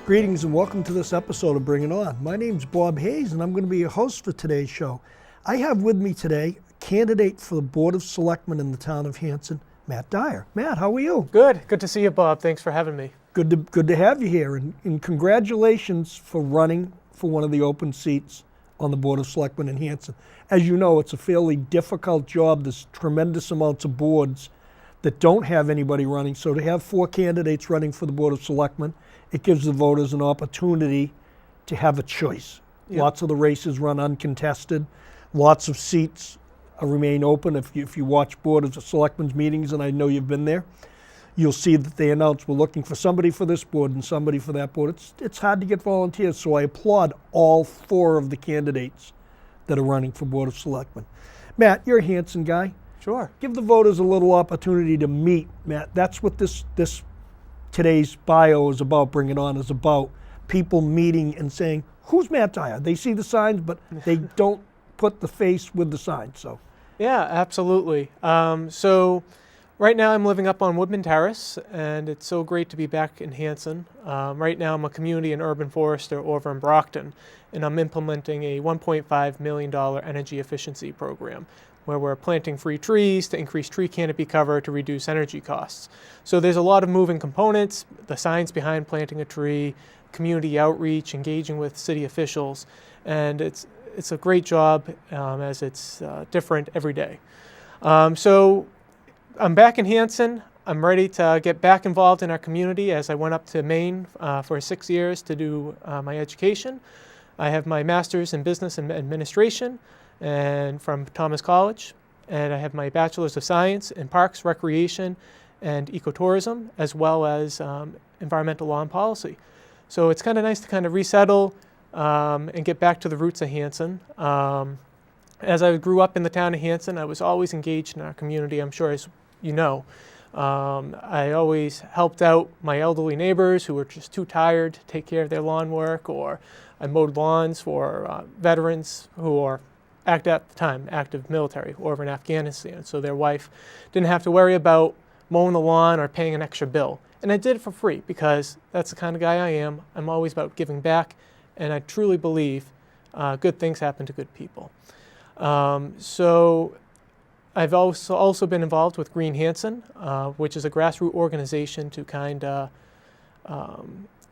Greetings and welcome to this episode of Bring It On. My name's Bob Hayes and I'm going to be your host for today's show. I have with me today a candidate for the Board of Selectmen in the town of Hanson, Matt Dyer. Matt, how are you? Good to see you, Bob. Thanks for having me. Good to have you here, and congratulations for running for one of the open seats on the Board of Selectmen in Hanson. As you know, it's a fairly difficult job. There's tremendous amounts of boards that don't have anybody running, so to have 4 candidates running for the Board of Selectmen, it gives the voters an opportunity to have a choice. Yep. Lots of the races run uncontested. Lots of seats remain open. If you watch Board of Selectmen's meetings, and I know you've been there, you'll see that they announce we're looking for somebody for this board and somebody for that board. It's hard to get volunteers, so I applaud all 4 of the candidates that are running for Board of Selectmen. Matt, you're a Hanson guy. Sure. Give the voters a little opportunity to meet Matt. That's what this today's bio is about, Bring It On, is about people meeting and saying, who's Matt Dyer? They see the signs, but they don't put the face with the signs. So. Yeah, absolutely. So right now I'm living up on Woodman Terrace, and it's so great to be back in Hanson. Right now I'm a community and urban forester over in Brockton, and I'm implementing a $1.5 million energy efficiency program where we're planting free trees to increase tree canopy cover to reduce energy costs. So there's a lot of moving components, the science behind planting a tree, community outreach, engaging with city officials, and it's a great job as it's different every day. So I'm back in Hanson. I'm ready to get back involved in our community as I went up to Maine for 6 years to do my education. I have my master's in business and administration and from Thomas College, and I have my bachelor's of science in parks, recreation, and ecotourism, as well as environmental law and policy. So it's kind of nice to kind of resettle and get back to the roots of Hanson. As I grew up in the town of Hanson, I was always engaged in our community, I'm sure as you know. I always helped out my elderly neighbors who were just too tired to take care of their lawn work, or I mowed lawns for veterans who are at the time active military over in Afghanistan, so their wife didn't have to worry about mowing the lawn or paying an extra bill. And I did it for free because that's the kind of guy I am. I'm always about giving back, and I truly believe good things happen to good people. So I've also been involved with Green Hanson, which is a grassroots organization to kind of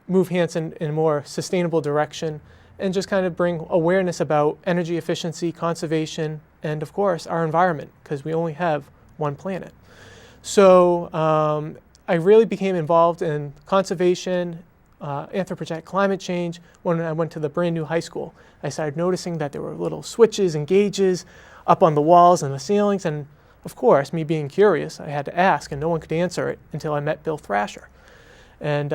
move Hanson in a more sustainable direction and just kind of bring awareness about energy efficiency, conservation, and of course our environment, because we only have one planet. So I really became involved in conservation, anthropogenic climate change when I went to the brand new high school. I started noticing that there were little switches and gauges up on the walls and the ceilings, and of course, me being curious, I had to ask, and no one could answer it until I met Bill Thrasher. And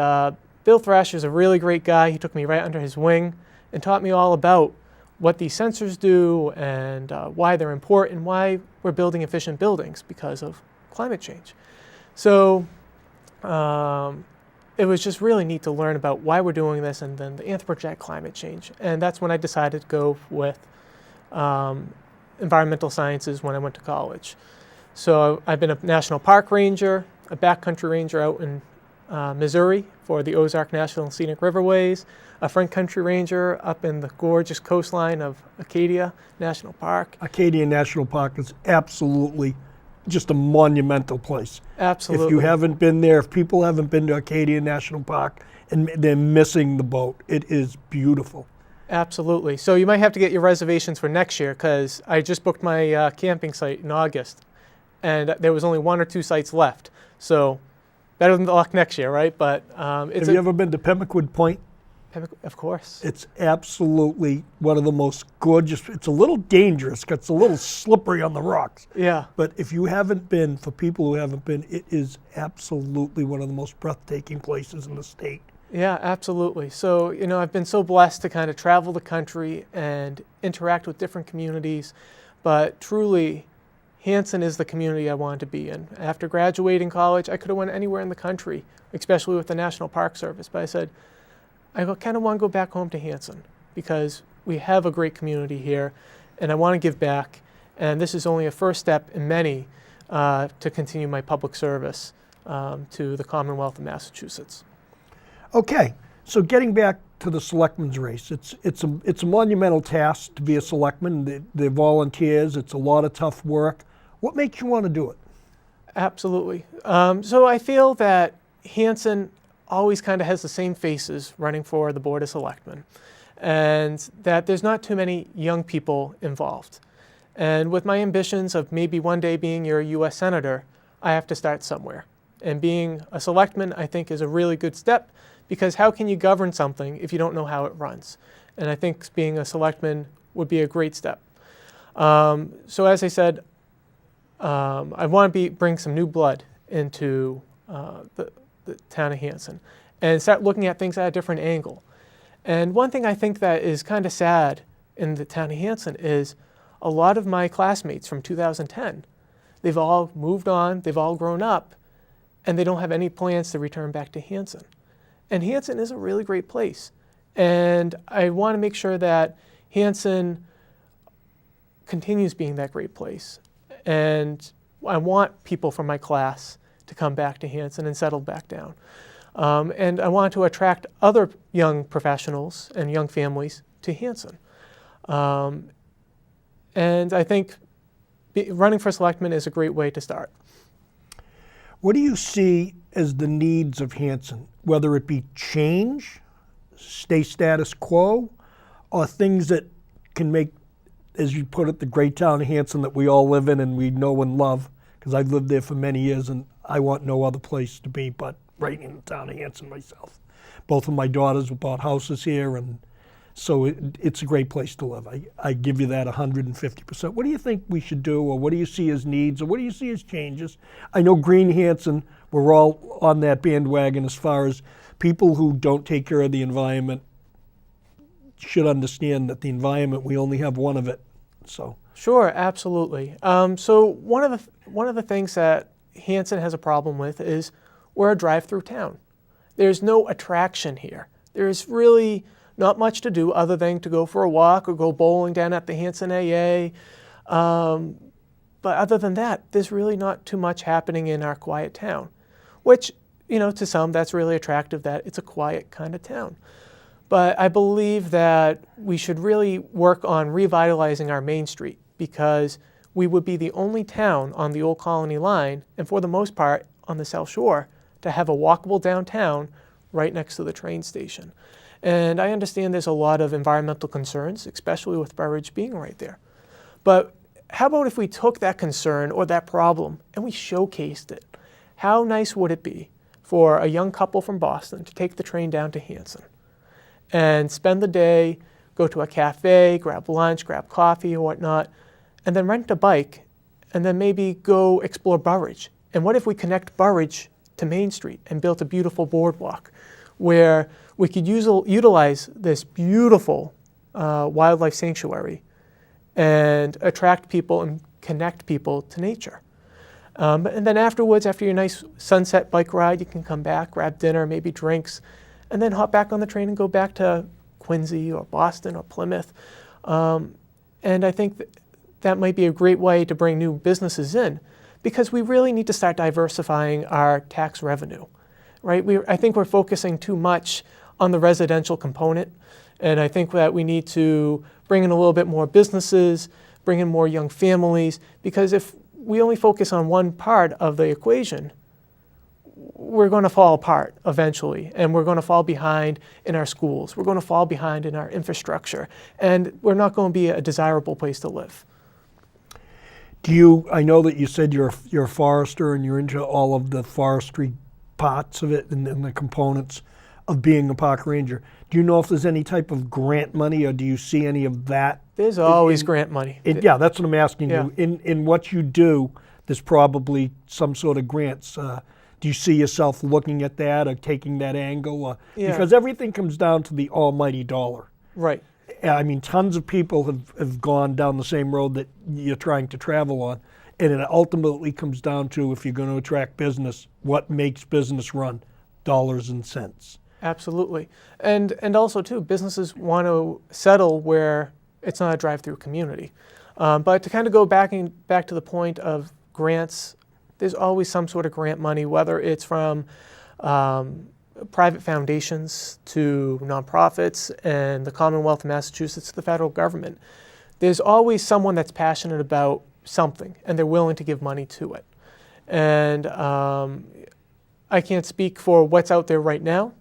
Bill Thrasher is a really great guy. He took me right under his wing and taught me all about what these sensors do and why they're important, why we're building efficient buildings because of climate change. So it was just really neat to learn about why we're doing this and then the anthropogenic climate change. And that's when I decided to go with environmental sciences when I went to college. So I've been a national park ranger, a backcountry ranger out in Missouri for the Ozark National Scenic Riverways, a front country ranger up in the gorgeous coastline of Acadia National Park. Acadia National Park is absolutely just a monumental place. Absolutely. If you haven't been there, if people haven't been to Acadia National Park, and they're missing the boat. It is beautiful. Absolutely. So you might have to get your reservations for next year, because I just booked my camping site in August, and there was only 1 or 2 sites left. So better than luck next year, right? But have you ever been to Pemaquid Point? Of course. It's absolutely one of the most gorgeous. It's a little dangerous because it's a little slippery on the rocks. Yeah. But if you haven't been, for people who haven't been, it is absolutely one of the most breathtaking places in the state. Yeah, absolutely. So, you know, I've been so blessed to kind of travel the country and interact with different communities, but truly, Hanson is the community I wanted to be in. After graduating college, I could have went anywhere in the country, especially with the National Park Service, but I said, I kind of want to go back home to Hanson because we have a great community here, and I want to give back, and this is only a first step in many to continue my public service to the Commonwealth of Massachusetts. Okay, So getting back to the selectmen's race, it's a monumental task to be a selectman. They're volunteers. It's a lot of tough work. What makes you want to do it? Absolutely. So I feel that Hanson always kind of has the same faces running for the Board of Selectmen, and that there's not too many young people involved. And with my ambitions of maybe one day being your U.S. Senator, I have to start somewhere. And being a selectman, I think, is a really good step, because how can you govern something if you don't know how it runs? And I think being a selectman would be a great step. So as I said, I want to bring some new blood into the town of Hanson and start looking at things at a different angle. And one thing I think that is kind of sad in the town of Hanson is a lot of my classmates from 2010, they've all moved on, they've all grown up, and they don't have any plans to return back to Hanson. And Hanson is a really great place. And I want to make sure that Hanson continues being that great place. And I want people from my class to come back to Hanson and settle back down. And I want to attract other young professionals and young families to Hanson. And I think running for selectman is a great way to start. What do you see as the needs of Hanson, whether it be change, stay status quo, or things that can make, as you put it, the great town of Hanson that we all live in and we know and love, because I've lived there for many years and I want no other place to be but right in the town of Hanson myself. Both of my daughters bought houses here, and so it's a great place to live. I give you that 150%. What do you think we should do, or what do you see as needs, or what do you see as changes? I know Green Hanson, we're all on that bandwagon as far as people who don't take care of the environment should understand that the environment, we only have one of it. So. Sure, absolutely. So one of the things that Hanson has a problem with is we're a drive-through town. There's no attraction here. There's really not much to do other than to go for a walk or go bowling down at the Hanson AA. But other than that, there's really not too much happening in our quiet town, which, you know, to some that's really attractive, that it's a quiet kind of town. But I believe that we should really work on revitalizing our Main Street, because we would be the only town on the Old Colony line, and for the most part on the South Shore, to have a walkable downtown right next to the train station. And I understand there's a lot of environmental concerns, especially with Burridge being right there. But how about if we took that concern or that problem and we showcased it? How nice would it be for a young couple from Boston to take the train down to Hanson and spend the day, go to a cafe, grab lunch, grab coffee or whatnot, and then rent a bike, and then maybe go explore Burridge? And what if we connect Burridge to Main Street and built a beautiful boardwalk where we could utilize this beautiful wildlife sanctuary and attract people and connect people to nature? And then afterwards, after your nice sunset bike ride, you can come back, grab dinner, maybe drinks, and then hop back on the train and go back to Quincy or Boston or Plymouth. And I think that might be a great way to bring new businesses in, because we really need to start diversifying our tax revenue, right? I think we're focusing too much on the residential component, and I think that we need to bring in a little bit more businesses, bring in more young families, because if we only focus on one part of the equation, we're going to fall apart eventually, and we're going to fall behind in our schools. We're going to fall behind in our infrastructure, and we're not going to be a desirable place to live. I know that you said you're a forester and you're into all of the forestry parts of it and the components of being a park ranger. Do you know if there's any type of grant money, or do you see any of that? There's always grant money. Yeah, that's what I'm asking Yeah. you. In what you do, there's probably some sort of grants. Do you see yourself looking at that or taking that angle? Yeah. Because everything comes down to the almighty dollar. Right. I mean, tons of people have gone down the same road that you're trying to travel on, and it ultimately comes down to, if you're going to attract business, what makes business run? Dollars and cents. Absolutely. And also, too, businesses want to settle where it's not a drive-through community. But to kind of go back to the point of grants, there's always some sort of grant money, whether it's from private foundations to nonprofits and the Commonwealth of Massachusetts to the federal government, there's always someone that's passionate about something and they're willing to give money to it. And I can't speak for what's out there right now,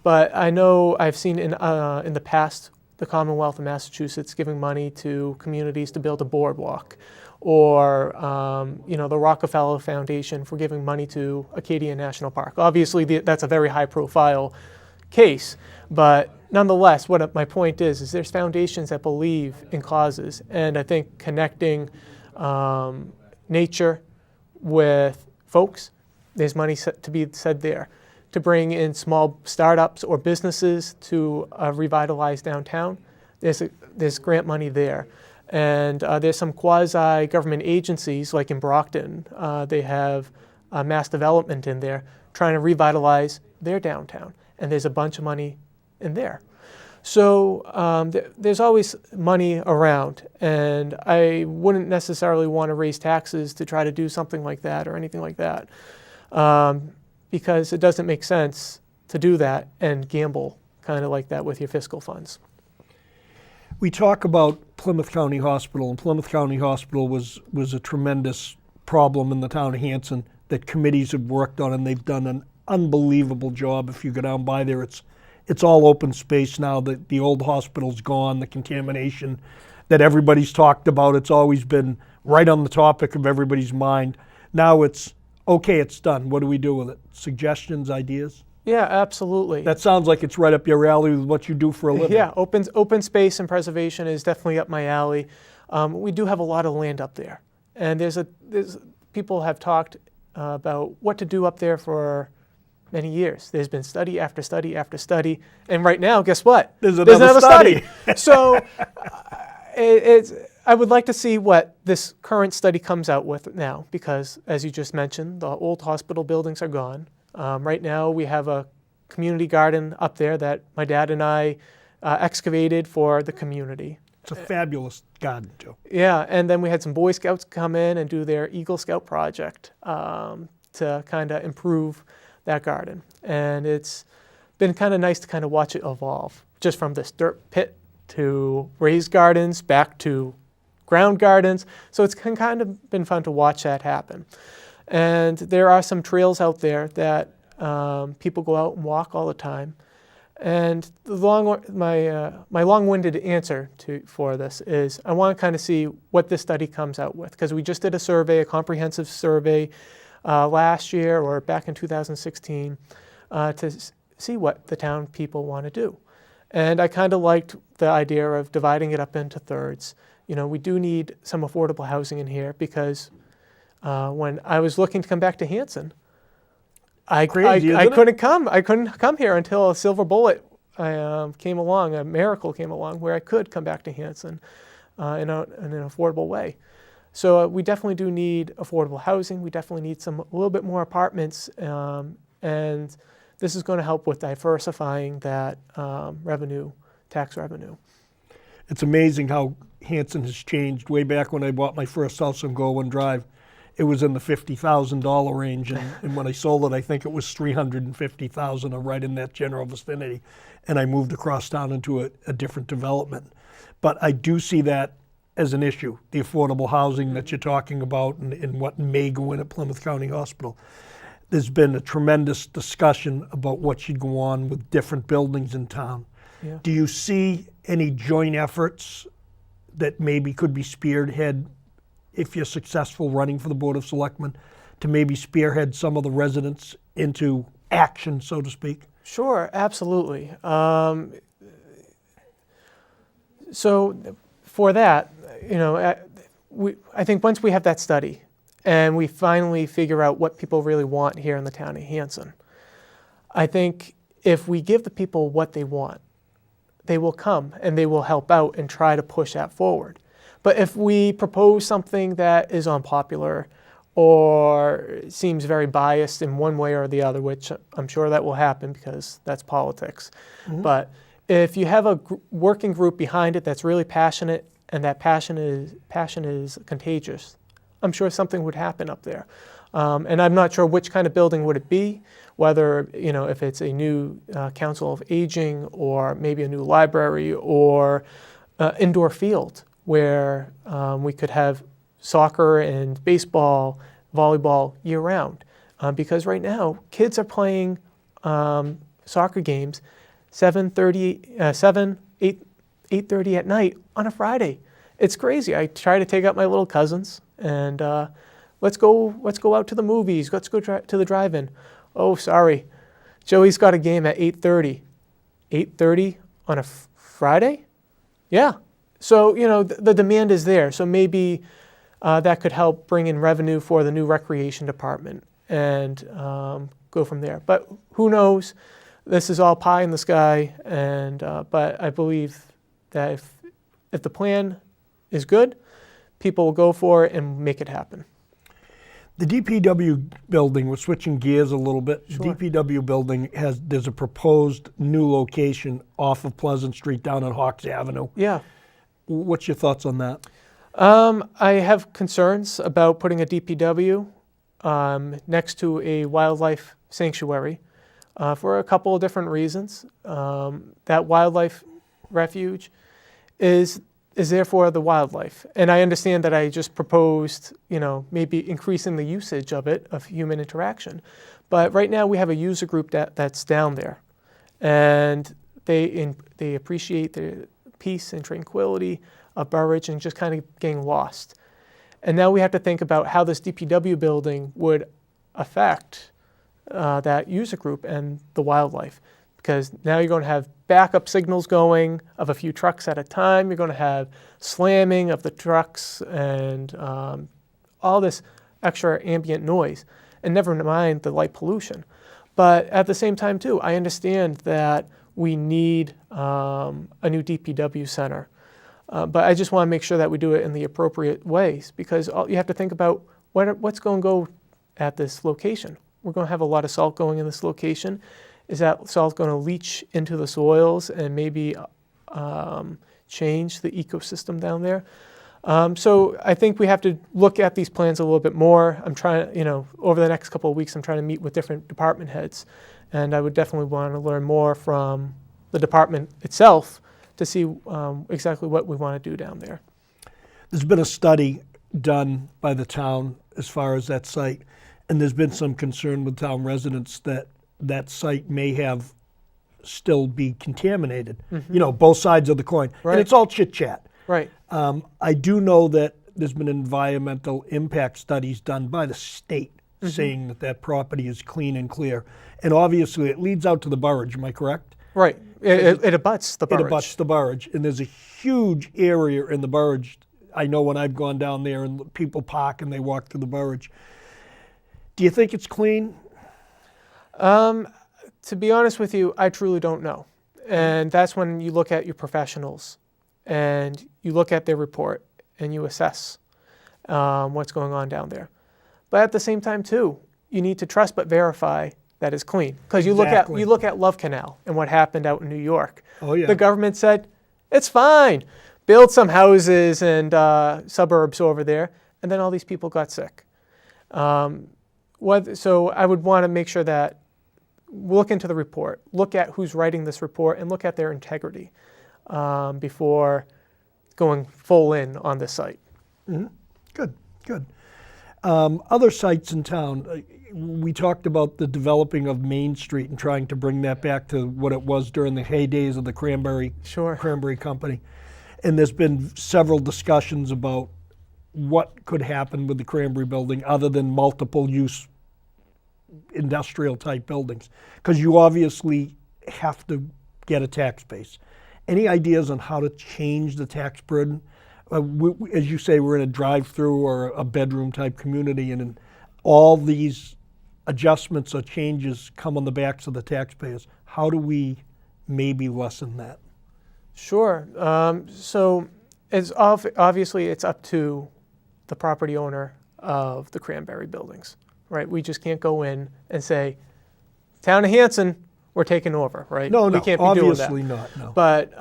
but I know I've seen in the past the Commonwealth of Massachusetts giving money to communities to build a boardwalk, or the Rockefeller Foundation for giving money to Acadia National Park. Obviously, that's a very high-profile case, but nonetheless, what my point is there's foundations that believe in causes, and I think connecting nature with folks, there's money to be said there. To bring in small startups or businesses to revitalize downtown, there's grant money there. And there's some quasi-government agencies, like in Brockton, they have mass development in there trying to revitalize their downtown. And there's a bunch of money in there. So there's always money around. And I wouldn't necessarily want to raise taxes to try to do something like that or anything like that. Because it doesn't make sense to do that and gamble kind of like that with your fiscal funds. We talk about Plymouth County Hospital, and Plymouth County Hospital was a tremendous problem in the town of Hanson that committees have worked on, and they've done an unbelievable job. If you go down by there, it's all open space now. The old hospital's gone, the contamination that everybody's talked about, it's always been right on the topic of everybody's mind. Now it's, okay, it's done. What do we do with it? Suggestions, ideas? Yeah, absolutely. That sounds like it's right up your alley with what you do for a living. Yeah, open space and preservation is definitely up my alley. We do have a lot of land up there, and people have talked about what to do up there for many years. There's been study after study after study, and right now, guess what? There's another study. So I would like to see what this current study comes out with now, because as you just mentioned, the old hospital buildings are gone. Right now we have a community garden up there that my dad and I excavated for the community. It's a fabulous garden, too. Yeah, and then we had some Boy Scouts come in and do their Eagle Scout project to kind of improve that garden. And it's been kind of nice to kind of watch it evolve, just from this dirt pit to raised gardens back to ground gardens. So it's kind of been fun to watch that happen. And there are some trails out there that people go out and walk all the time. And my long-winded answer for this is I want to kind of see what this study comes out with, because we just did a comprehensive survey last year or back in 2016 to see what the town people want to do. And I kind of liked the idea of dividing it up into thirds. We do need some affordable housing in here, because when I was looking to come back to Hanson, I couldn't come here until a silver bullet came along, a miracle came along where I could come back to Hanson in an affordable way. So we definitely do need affordable housing. We definitely need a little bit more apartments, and this is going to help with diversifying that tax revenue. It's amazing how Hanson has changed. Way back when I bought my first house on Gowan Drive, it was in the $50,000 range, and when I sold it, I think it was $350,000, or right in that general vicinity, and I moved across town into a different development. But I do see that as an issue, the affordable housing that you're talking about, and what may go in at Plymouth County Hospital. There's been a tremendous discussion about what should go on with different buildings in town. Yeah. Do you see any joint efforts that maybe could be spearheaded, if you're successful running for the Board of Selectmen, to maybe spearhead some of the residents into action, so to speak? Sure, absolutely. So for that, I think once we have that study and we finally figure out what people really want here in the town of Hanson, I think if we give the people what they want, they will come and they will help out and try to push that forward. But if we propose something that is unpopular or seems very biased in one way or the other, which I'm sure that will happen because that's politics, but if you have a working group behind it that's really passionate, and that passion is contagious, I'm sure something would happen up there. And I'm not sure which kind of building would it be, whether, if it's a new council of aging or maybe a new library or indoor field where we could have soccer and baseball, volleyball year-round. Because right now, kids are playing soccer games 8:30 at night on a Friday. It's crazy. I try to take out my little cousins and let's go out to the movies. Let's go to the drive-in. Oh, sorry, Joey's got a game at 8:30. 8:30 on a Friday? Yeah. So the demand is there. So maybe that could help bring in revenue for the new recreation department and go from there. But who knows? This is all pie in the sky, and but I believe that if the plan is good, people will go for it and make it happen. The DPW building, we're switching gears a little bit. Sure. The DPW building there's a proposed new location off of Pleasant Street down on Hawks Avenue. Yeah. What's your thoughts on that? I have concerns about putting a DPW next to a wildlife sanctuary for a couple of different reasons. That wildlife refuge is there for the wildlife. And I understand that I just proposed, maybe increasing the usage of it, of human interaction. But right now we have a user group that's down there. And they appreciate the peace and tranquility of Burridge and just kind of getting lost. And now we have to think about how this DPW building would affect that user group and the wildlife. Because now you're going to have backup signals going of a few trucks at a time. You're going to have slamming of the trucks and all this extra ambient noise, and never mind the light pollution. But at the same time, too, I understand that we need a new DPW center. But I just want to make sure that we do it in the appropriate ways, because you have to think about what's going to go at this location. We're going to have a lot of salt going in this location. Is that salt going to leach into the soils and maybe change the ecosystem down there? So I think we have to look at these plans a little bit more. I'm trying, over the next couple of weeks, I'm trying to meet with different department heads, and I would definitely want to learn more from the department itself to see exactly what we want to do down there. There's been a study done by the town as far as that site, and there's been some concern with town residents that that site may have still be contaminated. Mm-hmm. Both sides of the coin. Right. And it's all chit-chat. Right. I do know that there's been environmental impact studies done by the state saying that that property is clean and clear. And obviously it leads out to the Burridge, am I correct? Right. It abuts the Burridge. It abuts the Burridge. And there's a huge area in the Burridge. I know when I've gone down there and people park and they walk through the Burridge. Do you think it's clean? To be honest with you, I truly don't know. And that's when you look at your professionals and you look at their report and you assess what's going on down there. But at the same time, too, you need to trust but verify that it's clean. Because you look at Love Canal and what happened out in New York. Oh, yeah. The government said, it's fine. Build some houses and suburbs over there. And then all these people got sick. So I would want to make sure that look into the report, look at who's writing this report, and look at their integrity before going full in on this site. Mm-hmm. Good. Other sites in town, we talked about the developing of Main Street and trying to bring that back to what it was during the heydays of the Cranberry Company. And there's been several discussions about what could happen with the Cranberry building other than multiple use industrial type buildings, because you obviously have to get a tax base. Any ideas on how to change the tax burden? As you say, we're in a drive-through or a bedroom type community, and all these adjustments or changes come on the backs of the taxpayers. How do we maybe lessen that? Sure. So obviously it's up to the property owner of the Cranberry buildings. Right, we just can't go in and say, Town of Hanson, we're taking over, right? No, we can't be obviously doing that. not. No. But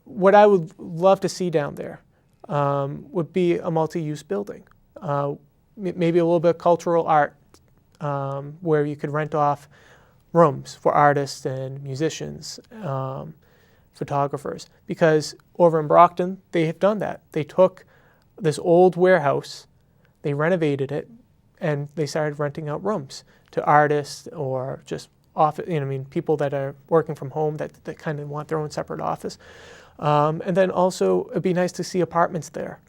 what I would love to see down there would be a multi-use building. maybe a little bit of cultural art, where you could rent off rooms for artists and musicians, photographers. Because over in Brockton, they have done that. They took this old warehouse, they renovated it, and they started renting out rooms to artists or just office, people that are working from home that kind of want their own separate office. And then also, it'd be nice to see apartments there,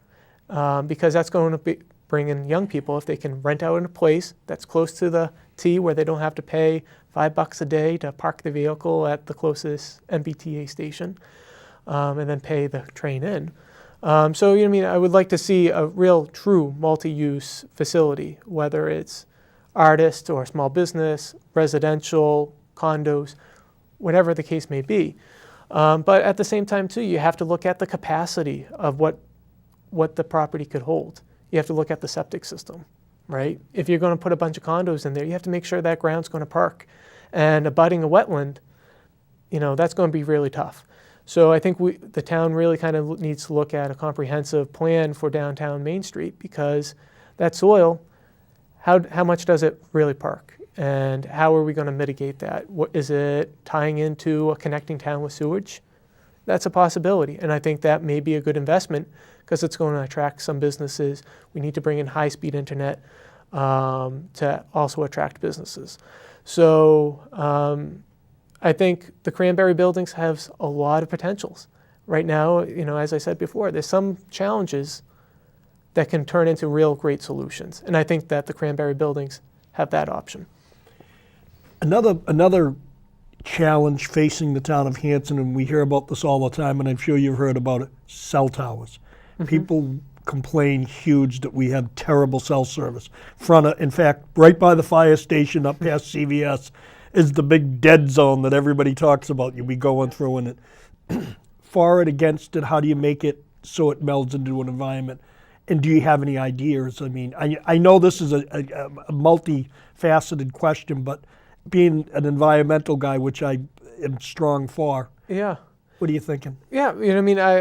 because that's going to bring in young people if they can rent out in a place that's close to the T, where they don't have to pay $5 a day to park the vehicle at the closest MBTA station, and then pay the train in. So, I would like to see a real, true multi-use facility, whether it's artist or small business, residential, condos, whatever the case may be. But at the same time, too, you have to look at the capacity of what the property could hold. You have to look at the septic system, right? If you're going to put a bunch of condos in there, you have to make sure that ground's going to perk. And abutting a wetland, that's going to be really tough. So I think the town really kind of needs to look at a comprehensive plan for downtown Main Street, because that soil, how much does it really perk? And how are we going to mitigate that? Is it tying into a connecting town with sewage? That's a possibility. And I think that may be a good investment, because it's going to attract some businesses. We need to bring in high-speed internet to also attract businesses. So I think the Cranberry buildings have a lot of potentials. Right now, as I said before, there's some challenges that can turn into real great solutions. And I think that the Cranberry buildings have that option. Another challenge facing the town of Hanson, and we hear about this all the time, and I'm sure you've heard about it, cell towers. Mm-hmm. People complain huge that we have terrible cell service. In fact, right by the fire station up past CVS is the big dead zone that everybody talks about. You'll be going through in it. For it, against it, how do you make it so it melds into an environment? And do you have any ideas? I know this is a multifaceted question, but being an environmental guy, which I am strong for, yeah. What are you thinking? Yeah,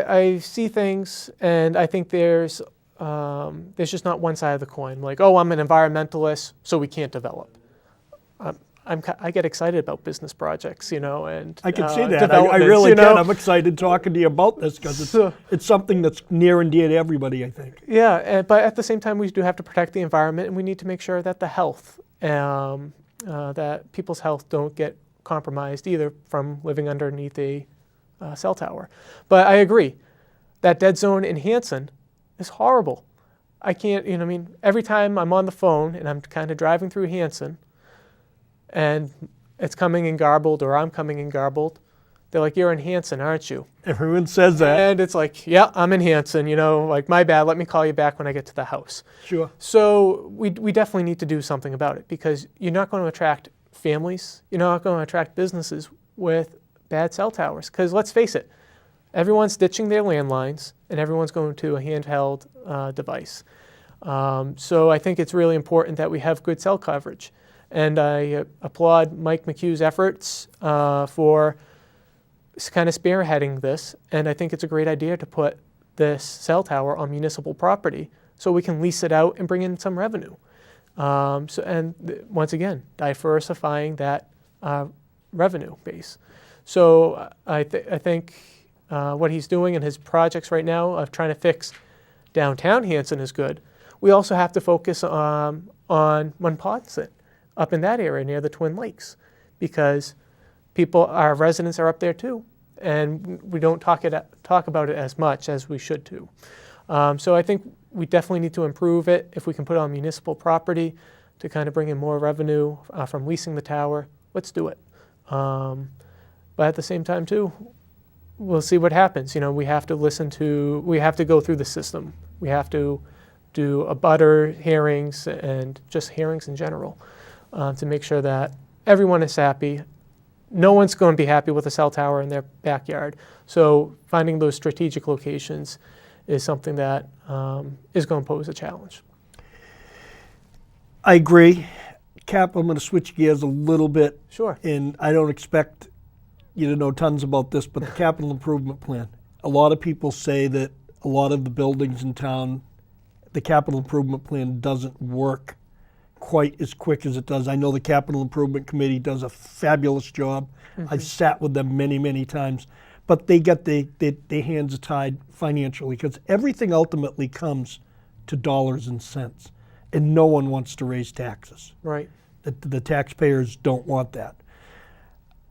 I see things, and I think there's just not one side of the coin. Like, oh, I'm an environmentalist, so we can't develop. I get excited about business projects, and I can see that. I really can. I'm excited talking to you about this, because it's something that's near and dear to everybody, I think. Yeah, but at the same time, we do have to protect the environment, and we need to make sure that the health, that people's health don't get compromised either from living underneath a cell tower. But I agree, that dead zone in Hanson is horrible. I can't, every time I'm on the phone and I'm kind of driving through Hanson, and it's coming in garbled, or I'm coming in garbled, they're like, "You're in Hanson, aren't you?" Everyone says that. And it's like, yeah, I'm in Hanson, like, my bad, let me call you back when I get to the house. Sure. So we definitely need to do something about it, because you're not going to attract families, you're not going to attract businesses with bad cell towers. Because let's face it, everyone's ditching their landlines, and everyone's going to a handheld device. So I think it's really important that we have good cell coverage. And I applaud Mike McHugh's efforts for kind of spearheading this. And I think it's a great idea to put this cell tower on municipal property so we can lease it out and bring in some revenue. Once again, diversifying that revenue base. So I think what he's doing in his projects right now of trying to fix downtown Hanson is good. We also have to focus on Monpont, up in that area near the Twin Lakes, because our residents are up there too, and we don't talk about it as much as we should too. So I think we definitely need to improve it. If we can put it on municipal property to kind of bring in more revenue from leasing the tower, let's do it. But at the same time too, we'll see what happens. We have to we have to go through the system. We have to do abutter hearings and just hearings in general to make sure that everyone is happy. No one's going to be happy with a cell tower in their backyard. So finding those strategic locations is something that is going to pose a challenge. I agree. Cap, I'm going to switch gears a little bit. Sure. And I don't expect you to know tons about this, but the capital improvement plan. A lot of people say that a lot of the buildings in town the capital improvement plan doesn't work quite as quick as it does. I know the capital improvement committee does a fabulous job. I've sat with them many, many times, but they get their hands tied financially because everything ultimately comes to dollars and cents, and no one wants to raise taxes. Right. The taxpayers don't want that.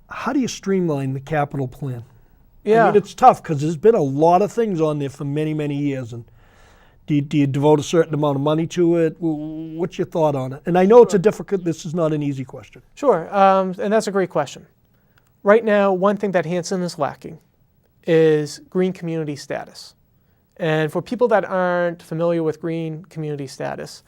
How do you streamline the capital plan? Yeah. I mean, it's tough because there's been a lot of things on there for many, many years. And do you devote a certain amount of money to it? What's your thought on it? And I know it's this is not an easy question. Sure, and that's a great question. Right now, one thing that Hanson is lacking is green community status. And for people that aren't familiar with green community status,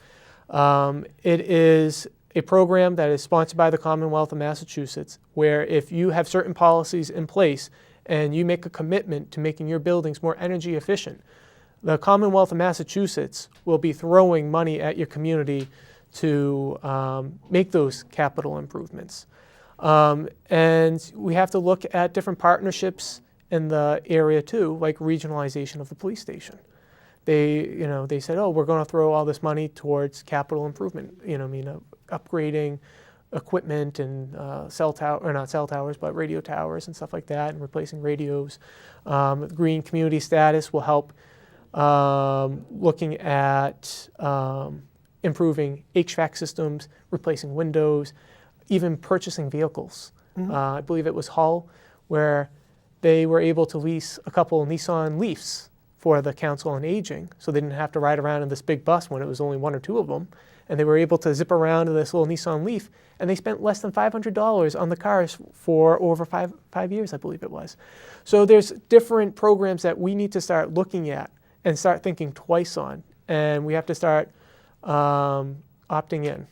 it is a program that is sponsored by the Commonwealth of Massachusetts, where if you have certain policies in place and you make a commitment to making your buildings more energy efficient, the Commonwealth of Massachusetts will be throwing money at your community to make those capital improvements. And we have to look at different partnerships in the area too, like regionalization of the police station. They said, oh, we're going to throw all this money towards capital improvement, upgrading equipment and not cell towers, but radio towers and stuff like that, and replacing radios. Green community status will help looking at improving HVAC systems, replacing windows, even purchasing vehicles. I believe it was Hull, where they were able to lease a couple Nissan Leafs for the Council on Aging, so they didn't have to ride around in this big bus when it was only one or two of them. And they were able to zip around in this little Nissan Leaf, and they spent less than $500 on the cars for over five years, I believe it was. So there's different programs that we need to start looking at and start thinking twice on, and we have to start opting in.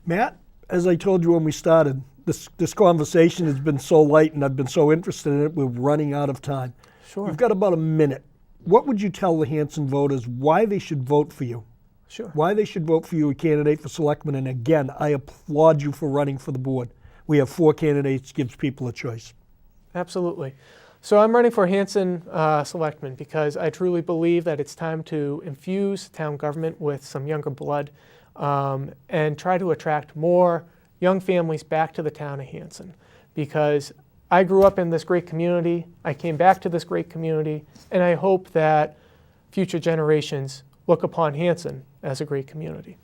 Matt, as I told you when we started, this conversation has been so light and I've been so interested in it, we're running out of time. Sure. We've got about a minute. What would you tell the Hanson voters why they should vote for you? Sure. Why they should vote for you, a candidate for selectman? And again, I applaud you for running for the board. We have 4 candidates, gives people a choice. Absolutely. So I'm running for Hanson Selectman because I truly believe that it's time to infuse town government with some younger blood and try to attract more young families back to the town of Hanson. Because I grew up in this great community, I came back to this great community, and I hope that future generations look upon Hanson as a great community.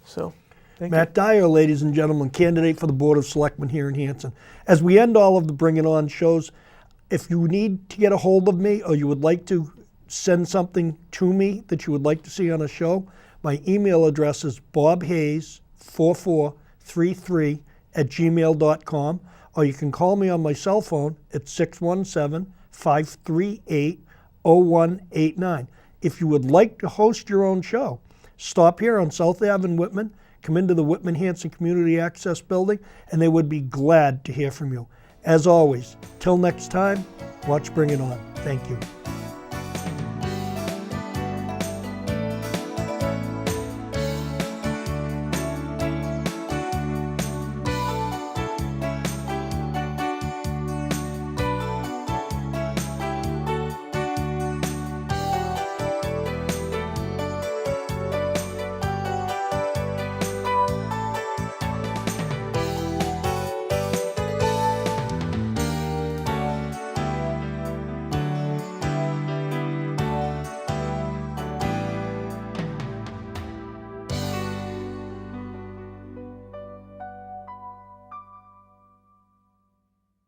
So, thank you. Matt Dyer, ladies and gentlemen, candidate for the Board of Selectmen here in Hanson. As we end all of the Bring It On shows, if you need to get a hold of me or you would like to send something to me that you would like to see on a show, my email address is bobhayes4433@gmail.com, or you can call me on my cell phone at 617-538-0189. If you would like to host your own show, stop here on South Ave in Whitman, come into the Whitman Hanson Community Access Building, and they would be glad to hear from you. As always, till next time, watch Bring It On. Thank you.